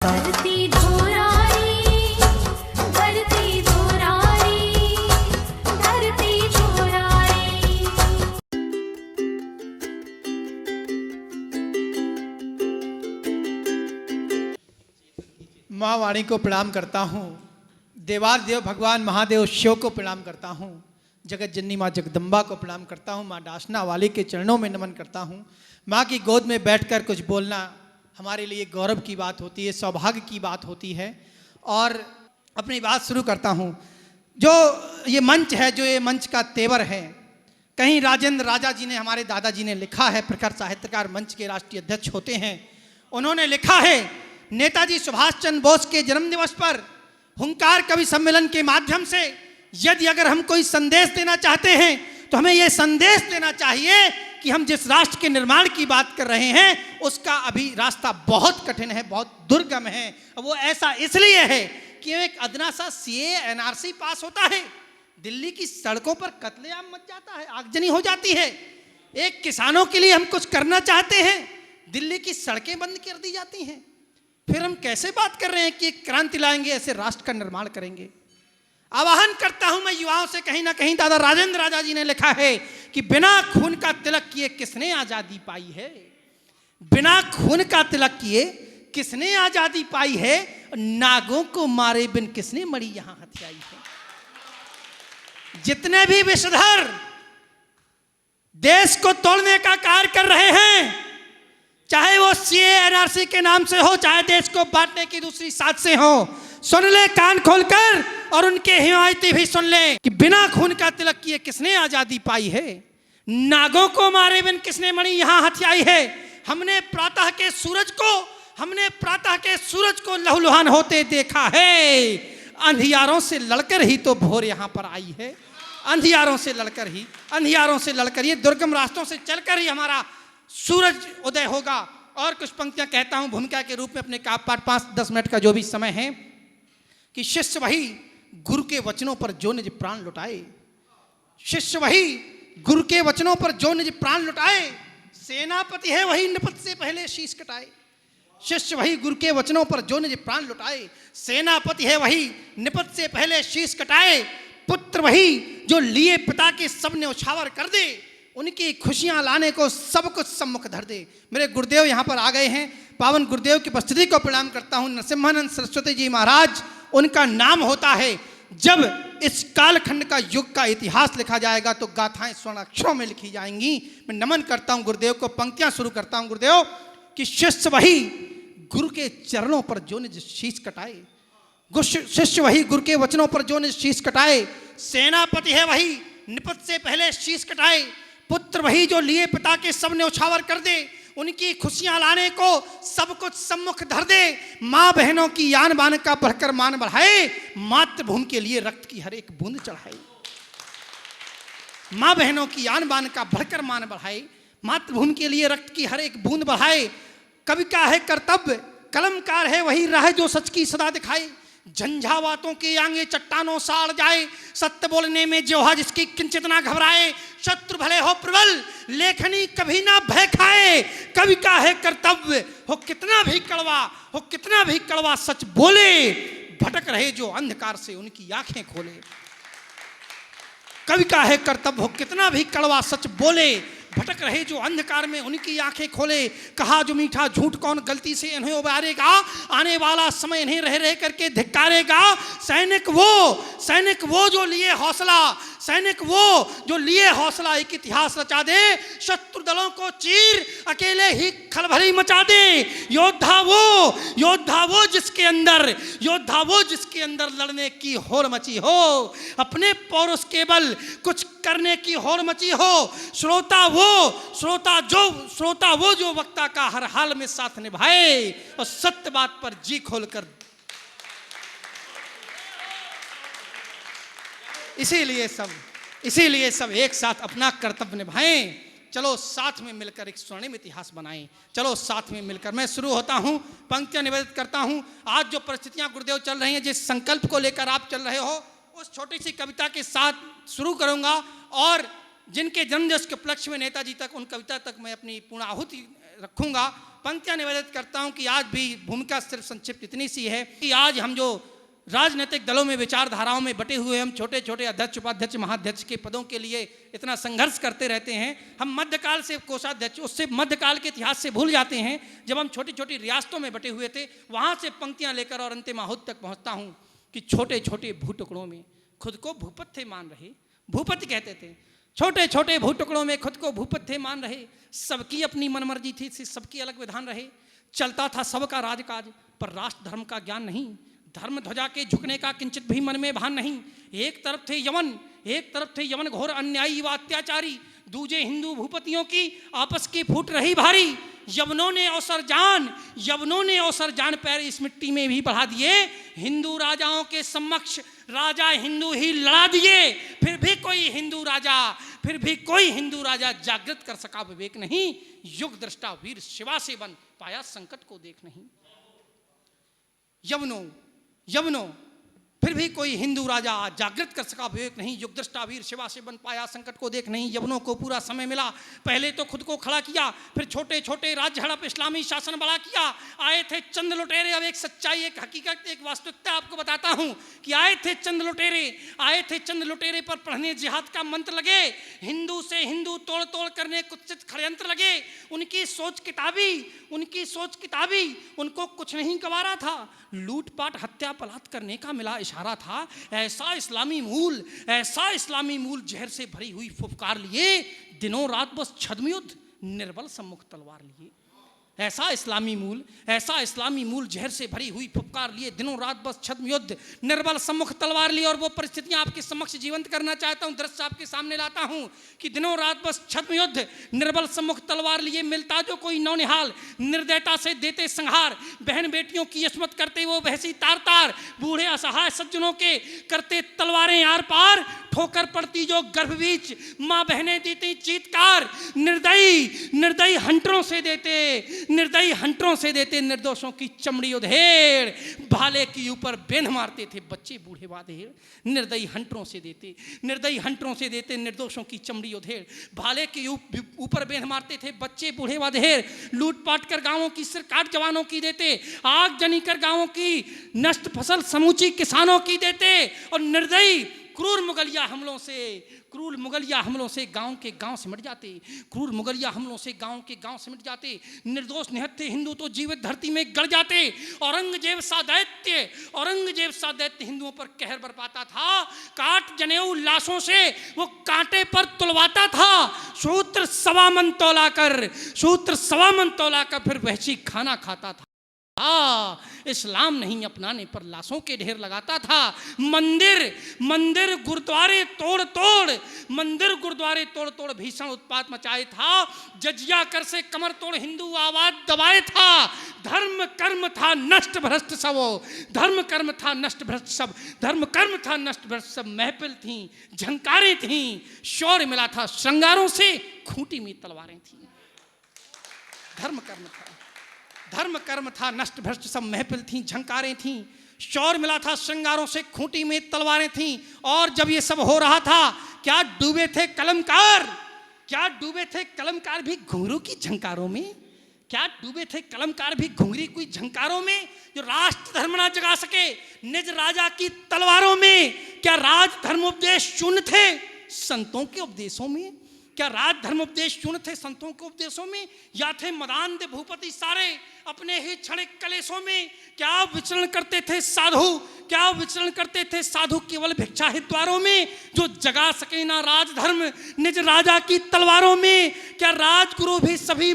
धरती धोराई, धरती धोराई, धरती धोराई। माँ वाणी को प्रणाम करता हूँ, देवादिदेव भगवान महादेव शिव को प्रणाम करता हूँ, जगत जननी माँ जगदम्बा को प्रणाम करता हूँ, माँ डासना वाली के चरणों में नमन करता हूँ। माँ की गोद में बैठकर कुछ बोलना हमारे लिए गौरव की बात होती है, सौभाग्य की बात होती है। और अपनी बात शुरू करता हूँ। जो ये मंच है, जो ये मंच का तेवर है, कहीं राजेंद्र राजा जी ने, हमारे दादाजी ने लिखा है, प्रखर साहित्यकार मंच के राष्ट्रीय अध्यक्ष होते हैं, उन्होंने लिखा है नेताजी सुभाष चंद्र बोस के जन्मदिवस पर हुंकार कवि सम्मेलन के माध्यम से यदि अगर हम कोई संदेश देना चाहते हैं तो हमें यह संदेश देना चाहिए कि हम जिस राष्ट्र के निर्माण की बात कर रहे हैं उसका अभी रास्ता बहुत कठिन है, बहुत दुर्गम है। वो ऐसा इसलिए है कि एक अदना सा सीए एनआरसी पास होता है, दिल्ली की सड़कों पर कत्लेआम मच जाता है, आगजनी हो जाती है। एक किसानों के लिए हम कुछ करना चाहते हैं, दिल्ली की सड़कें बंद कर दी जाती हैं। फिर हम कैसे बात कर रहे हैं कि क्रांति लाएंगे, ऐसे राष्ट्र का निर्माण करेंगे। आवाहन करता हूं मैं युवाओं से, कहीं ना कहीं दादा राजेंद्र राजा जी ने लिखा है कि बिना खून का तिलक किए किसने आजादी पाई है, बिना खून का तिलक किए किसने आजादी पाई है, नागों को मारे बिन किसने मड़ी यहां हथियाई है। जितने भी विषधर देश को तोड़ने का कार्य कर रहे हैं, चाहे वो सीए एनआरसी के नाम से हो, चाहे देश को बांटने की दूसरी साजिशें हो, सुन ले कान खोलकर और उनके हिमायती भी सुन ले कि बिना खून का तिलक किए किसने आजादी पाई है, नागों को मारे बिन किसने मणि यहां हथियाई है। हमने प्रातः के सूरज को लहूलुहान होते देखा है, अंधियारों से लड़कर ही तो भोर यहां पर आई है। अंधियारों से लड़कर ये दुर्गम रास्तों से चलकर ही हमारा सूरज उदय होगा। और कुछ पंक्तियां कहता हूं भूमिका के रूप में अपने काव्य पाठ 5-10 मिनट का जो भी समय है, कि शिष्य वही गुरु के वचनों पर जो निज प्राण लुटाए, शिष्य वही गुरु के वचनों पर जो निज प्राण लुटाए, सेनापति है वही नृपत से पहले शीश कटाए। शिष्य वही गुरु के वचनों पर जो निज प्राण लुटाए, सेनापति है वही नृपत से पहले शीश कटाए। पुत्र वही जो लिए पिता के सब न्यौछावर कर दे, उनकी खुशियां लाने को सब कुछ सम्मुख धर दे। मेरे गुरुदेव यहाँ पर आ गए हैं, पावन गुरुदेव की उपस्थिति को प्रणाम करता हूँ। नरसिम्हानंद सरस्वती जी महाराज उनका नाम होता है। जब इस कालखंड का युग का इतिहास लिखा जाएगा तो गाथाएं स्वर्णाक्षरों में लिखी जाएंगी। मैं नमन करता हूँ गुरुदेव को, पंक्तियां शुरू करता हूँ गुरुदेव कि शिष्य वही गुरु के चरणों पर जो निज शीश कटाए, शिष्य वही गुरु के वचनों पर जो निज शीश कटाए, सेनापति है वही निपत से पहले शीश कटाए। पुत्र वही जो लिए पिता के सब न्यौछावर कर दे, उनकी खुशियां लाने को सब कुछ सम्मुख धर दे। माँ बहनों की यान बान का बढ़कर मान बढ़ाए, मातृभूमि के लिए रक्त की हर एक बूंद चढ़ाए। माँ बहनों की यान बान का बढ़कर मान बढ़ाए, मातृभूमि के लिए रक्त की हर एक बूंद बढ़ाए। कवि का है कर्तव्य, कलमकार है वही राह जो सच की सदा दिखाए। झंझावातों के आगे चट्टानों साड़ जाए, सत्य बोलने में जोहा जिसकी किंचित ना घबराए। शत्रु भले हो प्रबल, लेखनी कभी ना भय खाए। कवि का है कर्तव्य, हो कितना भी कड़वा सच बोले, भटक रहे जो अंधकार से उनकी आंखें खोले। कवि का है कर्तव्य, हो कितना भी कड़वा सच बोले, भटक रहे जो अंधकार में उनकी आंखें खोले। कहा जो मीठा झूठ कौन गलती से इन्हें उबारेगा, आने वाला समय इन्हें रह रह करके धिक्कारेगा। सैनिक वो जो लिए हौसला, सैनिक वो जो लिए हौसला, एक इतिहास रचा दे, शत्रु दलों को चीर अकेले ही खलबली मचा दे। योद्धा वो जिसके अंदर लड़ने की होड़ मची हो, अपने पौरुष केवल कुछ करने की होड़ मची हो। श्रोता वो जो वक्ता का हर हाल में साथ निभाए और सत्य बात पर जी खोलकर। इसीलिए सब एक साथ अपना कर्तव्य निभाएं। चलो साथ में मिलकर एक स्वर्णिम इतिहास बनाएं। चलो साथ में मिलकर, मैं शुरू होता हूं, पंक्तियां निवेदित करता हूं। आज जो परिस्थितियां गुरुदेव चल रही हैं, जिस संकल्प को लेकर आप चल रहे हो, उस छोटी सी कविता के साथ शुरू करूंगा। और जिनके जन्मदिवस के उपलक्ष्य में नेताजी तक, उन कविता तक मैं अपनी पूर्ण आहुति रखूंगा। पंक्तियां निवेदित करता हूं कि आज भी भूमिका सिर्फ संक्षिप्त इतनी सी है कि आज हम जो राजनीतिक दलों में विचारधाराओं में बटे हुए हम छोटे छोटे अध्यक्ष उपाध्यक्ष महाध्यक्ष के पदों के लिए इतना संघर्ष करते रहते हैं। हम मध्यकाल से कोषाध्यक्ष उससे मध्यकाल के इतिहास से भूल जाते हैं जब हम छोटी छोटी रियासतों में बटे हुए थे। वहाँ से पंक्तियाँ लेकर और अंतिम आहूत तक पहुँचता हूँ कि छोटे छोटे भू टुकड़ों में खुद को भूपत थे मान रहे, भूपति कहते थे, छोटे छोटे भू टुकड़ों में खुद को भूपत थे मान रहे, सबकी अपनी मनमर्जी थी, सबकी अलग विधान रहे, चलता था सबका राजकाज पर राष्ट्र धर्म का ज्ञान नहीं, धर्म ध्वजा के झुकने का किंचित भी मन में भान नहीं। एक तरफ थे यवन घोर अन्यायी व अत्याचारी, दूजे हिंदू भूपतियों की आपस की फूट रही भारी। यवनों ने अवसर जान पैर इस मिट्टी में भी बढ़ा दिए, हिंदू राजाओं के समक्ष राजा हिंदू ही लड़ा दिए। फिर भी कोई हिंदू राजा जागृत कर सका विवेक नहीं, युग दृष्टा वीर शिवा से बन पाया संकट को देख नहीं। यवनों फिर भी कोई हिंदू राजा जागृत कर सका विवेक नहीं, युग दृष्टा वीर शिवा से बन पाया संकट को देख नहीं। यवनों को पूरा समय मिला, पहले तो खुद को खड़ा किया, फिर छोटे छोटे राज्य हड़प इस्लामी शासन बड़ा किया। आए थे चंद लुटेरे, अब एक सच्चाई एक हकीकत एक वास्तविकता आपको बताता हूं कि आए थे चंद लुटेरे पर पढ़ने जिहाद का मंत्र लगे, हिंदू से हिंदू तोड़ तोड़ करने कुत्सित षड्यंत्र लगे। उनकी सोच किताबी उनको कुछ नहीं गंवारा था, लूटपाट हत्या पलात करने का मिला इशारा था। ऐसा इस्लामी मूल जहर से भरी हुई फुफकार लिए, दिनों रात बस छद्म युद्ध निर्बल सम्मुख तलवार लिए। ऐसा इस्लामी मूल जहर से भरी हुई फुफकार लिए, दिनों रात बस छद्म युद्ध निर्बल सम्मुख तलवार लिए। और वो परिस्थितियां आपके समक्ष जीवंत करना चाहता हूं, दृश्य आपके सामने लाता हूं कि दिनों रात बस छद्म युद्ध निर्बल सम्मुख तलवार लिए। मिलता जो कोई नौनिहाल निर्दयता से देते संहार, बहन बेटियों की अस्मत करते वो बहसी तार तार, बूढ़े असहाय सज्जनों के करते तलवारें आर पार, ठोकर पड़ती जो गर्भ बीच माँ बहनें देती चीतकार। निर्दयी हंटरों से देते निर्दोषों की चमड़ी उधेड़, भाले के ऊपर बेंध मारते थे बच्चे बूढ़े वादेड़। निर्दयी हंटरों से देते निर्दोषों की चमड़ी उधेड़, भाले के ऊपर बेंध मारते थे बच्चे बूढ़े वादेड़। लूटपाट कर गांवों की सिर काट जवानों की देते, आग जनी कर गांवों की नष्ट फसल समूची किसानों की देते। और निर्दयी क्रूर मुगलिया हमलों से गांव के गांव सिमट जाते, निर्दोष निहत्थे हिंदू तो जीवित धरती में गड़ जाते। औरंगजेब सा दैत्य हिंदुओं पर कहर बरपाता था, काट जनेऊ लाशों से वो कांटे पर तुलवाता था। सूत्र सवा मन तौला कर फिर वहशी खाना खाता था। इस्लाम नहीं अपनाने पर लाशों के ढेर लगाता था। मंदिर गुरुद्वारे तोड़ तोड़ भीषण उत्पात मचाए था। जजिया कर से कमर तोड़ हिंदू आवाज दबाए था। धर्म कर्म था नष्ट भ्रष्ट सब, महफिल थी, झंकारें थी, शौर्य मिला था श्रृंगारों से, खूंटी में तलवारें थी। धर्म कर्म था नष्ट भ्रष्ट सब, महफिल थी, झंकारें थी, शौर मिला था श्रृंगारों से, खूंटी में तलवारें थीं। और जब ये सब हो रहा था, क्या डूबे थे कलमकार भी घुंघरू की झंकारों में? क्या डूबे थे कलमकार भी घुंघरी कोई झंकारों में? जो राष्ट्र धर्म ना जगा सके निज राजा की तलवारों में। क्या राज धर्मोपदेश शून्य थे संतों के उपदेशों में? या थे मदान्ध भूपति सारे अपने ही क्षणिक कलेशों में? क्या विचरण करते थे साधु केवल भिक्षा हित द्वारों में? जो जगा सके ना राजधर्म निज राजा की तलवारों में। क्या राजगुरु भी सभी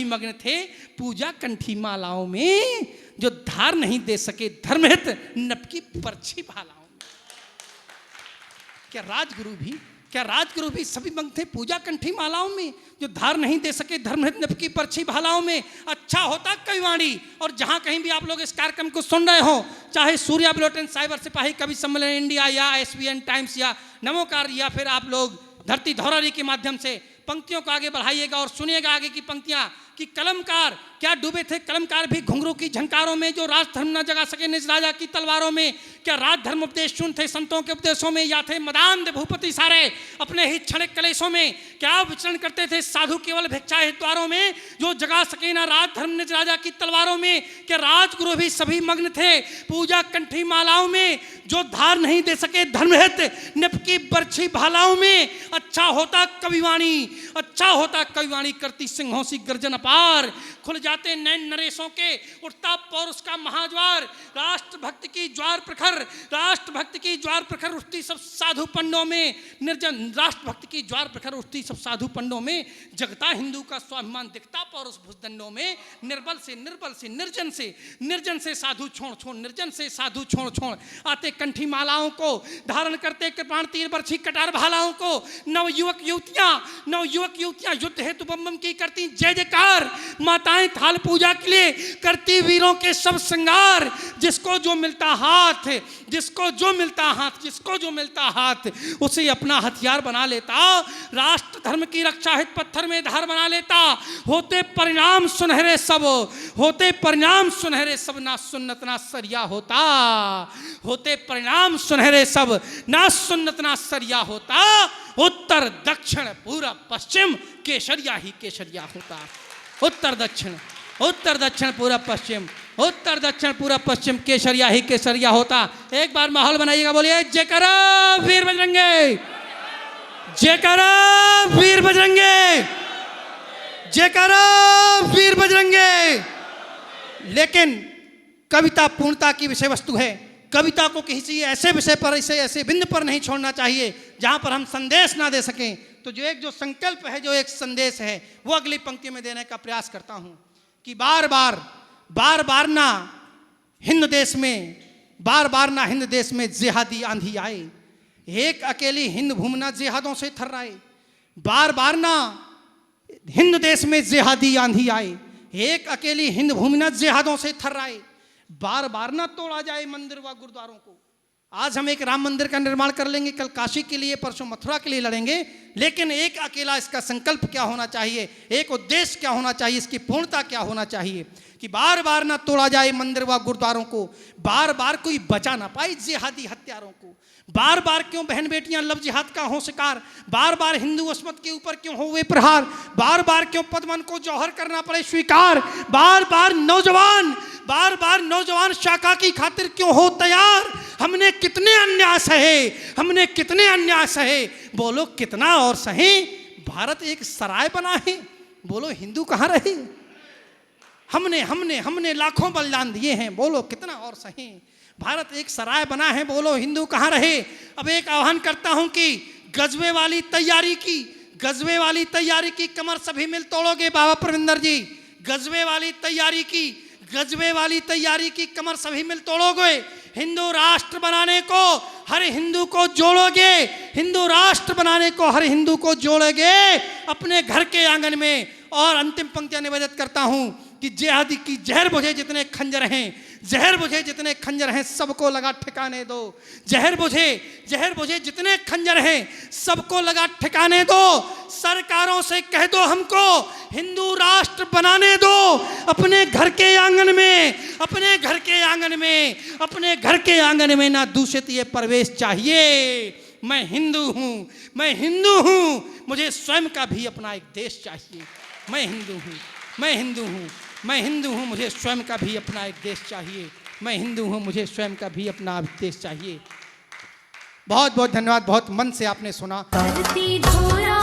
मग्न थे पूजा कंठी मालाओं में? जो धार नहीं दे सके धर्महित नपकी पर्ची भालाओं में। क्या राजगुरु भी सभी मग्न थे पूजा कंठी मालाओं में? जो धार नहीं दे सके धर्महित नपकी पर्ची भालाओं में। अच्छा होता कविवाणी। और जहां कहीं भी आप लोग इस कार्यक्रम को सुन रहे हो, चाहे सूर्या बुलेटिन, साइबर सिपाही, कवि सम्मेलन इंडिया या SBN टाइम्स या नमोकार, या फिर आप लोग धरती धौरारी के माध्यम से पंक्तियों को आगे बढ़ाइएगा और सुनिएगा आगे की पंक्तियां कि कलमकार क्या डूबे थे कलमकार भी घुंघरू की झंकारों में, जो राज धर्म न जगा सके निज राजा की तलवारों में। क्या राज धर्म उपदेश शून्य थे संतों के उपदेशों में, या थे मदान्ध भूपति सारे अपने ही क्षणिक कलेशों में। क्या विचरण करते थे साधु केवल भिक्षा हित द्वारों में, जो जगा सके ना राज धर्म निज राजा की तलवारों में। क्या राजगुरु भी सभी मग्न थे पूजा कंठी मालाओं में, जो धार नहीं दे सके धर्महित निपकी बरछी भालाओं में। अच्छा होता कविवाणी, अच्छा होता कविवाणी करती सिंहों सी गर्जन अपार। खुल जाते नैन नरेशों के उठता पौरुष का महाज्वार। राष्ट्रभक्त की ज्वार प्रखर, राष्ट्रभक्त की ज्वार प्रखर उठती सब साधु पंडों में निर्जन। राष्ट्रभक्त की ज्वार प्रखर उठती सब साधु पंडों में, जगता हिंदू का स्वाभिमान दिखता पौरुष भुजदंडों में। निर्बल से निर्जन से निर्जन से साधु छोड़ छोड़, निर्जन से साधु छोड़ छोड़। आते कंठी मालाओं को धारण करते कृपाण तीर बरछी कटार भालाओं को। नव युवक युवतियां युद्ध हेतु बम बम की करती जय जयकार। माताएं थाल पूजा के लिए करती वीरों के सब श्रृंगार। जिसको जो मिलता हाथ, जिसको जो मिलता हाथ, जिसको जो मिलता हाथ, उसे अपना हथियार बना लेता। राष्ट्र धर्म की रक्षा हित पत्थर में धार बना लेता। होते परिणाम सुनहरे सब, होते परिणाम सुनहरे सब, ना सुन्नत ना सरिया होता। होते परिणाम सुनहरे सब, ना सुन्नत ना सरिया होता। उत्तर दक्षिण पूरब पश्चिम केसरिया ही केसरिया होता। उत्तर दक्षिण पूरब पश्चिम, उत्तर दक्षिण पूरब पश्चिम केसरिया ही केसरिया होता। एक बार माहौल बनाइएगा, बोलिए जयकारा वीर बजरंगे, जयकारा वीर बजरंगे, जयकारा वीर बजरंगे। लेकिन कविता पूर्णता की विषय वस्तु है। कविता को किसी ऐसे विषय पर, ऐसे बिंदु पर नहीं छोड़ना चाहिए जहां पर हम संदेश ना दे सकें। तो जो संकल्प है, जो एक संदेश है, वो अगली पंक्ति में देने का प्रयास करता हूं कि बार बार ना हिंद देश में जिहादी आंधी आए। एक अकेली हिंद भूमि ना जिहादों से थर्राए। बार ना हिंद देश में जिहादी आंधी आए। एक अकेली हिंद भूमि ना जिहादों से थर्राए। बार ना तोड़ा जाए मंदिर व गुरुद्वारों को। आज हम एक राम मंदिर का निर्माण कर लेंगे, कल काशी के लिए, परसों मथुरा के लिए लड़ेंगे, लेकिन एक अकेला इसका संकल्प क्या होना चाहिए, एक उद्देश्य क्या होना चाहिए, इसकी पूर्णता क्या होना चाहिए कि बार बार ना तोड़ा जाए मंदिर व गुरुद्वारों को। बार बार कोई बचा ना पाए जिहादी हत्यारों को। बार बार क्यों बहन बेटियां लव जिहाद का हो शिकार। बार बार हिंदू अस्मत के ऊपर क्यों हो वे प्रहार। बार बार क्यों पद्मन को जौहर करना पड़े स्वीकार। बार बार नौजवान शाका की खातिर क्यों हो तैयार। हमने कितने अन्याय सहे, हमने कितने अन्याय सहे, बोलो कितना और सहे। भारत एक सराय बना है, बोलो हिंदू कहाँ रहे। हमने लाखों बलिदान दिए हैं, बोलो कितना और सहे। भारत एक सराय बना है, बोलो हिंदू कहाँ रहे। अब एक आह्वान करता हूं कि गजबे वाली तैयारी की कमर सभी मिल तोड़ोगे बाबा परविंदर जी। गजबे वाली तैयारी की कमर सभी मिल तोड़ोगे। हिंदू राष्ट्र बनाने को हर हिंदू को जोड़ोगे। हिंदू राष्ट्र बनाने को हर हिंदू को जोड़ोगे अपने घर के आंगन में। और अंतिम पंक्तियां निवेदित करता हूं कि जिहादी की जहर बुझे जितने खंजर हैं सबको लगा ठिकाने दो। जहर बुझे जितने खंजर हैं सबको लगा ठिकाने दो। सरकारों से कह दो हमको हिंदू राष्ट्र बनाने दो। अपने घर के आंगन में ना दूषित ये प्रवेश चाहिए। मैं हिंदू हूं, मुझे स्वयं का भी अपना एक देश चाहिए। मैं हिंदू हूं, मुझे स्वयं का भी अपना एक देश चाहिए। मैं हिंदू हूं, मुझे स्वयं का भी अपना देश चाहिए। बहुत बहुत धन्यवाद, बहुत मन से आपने सुना। धरती धोरा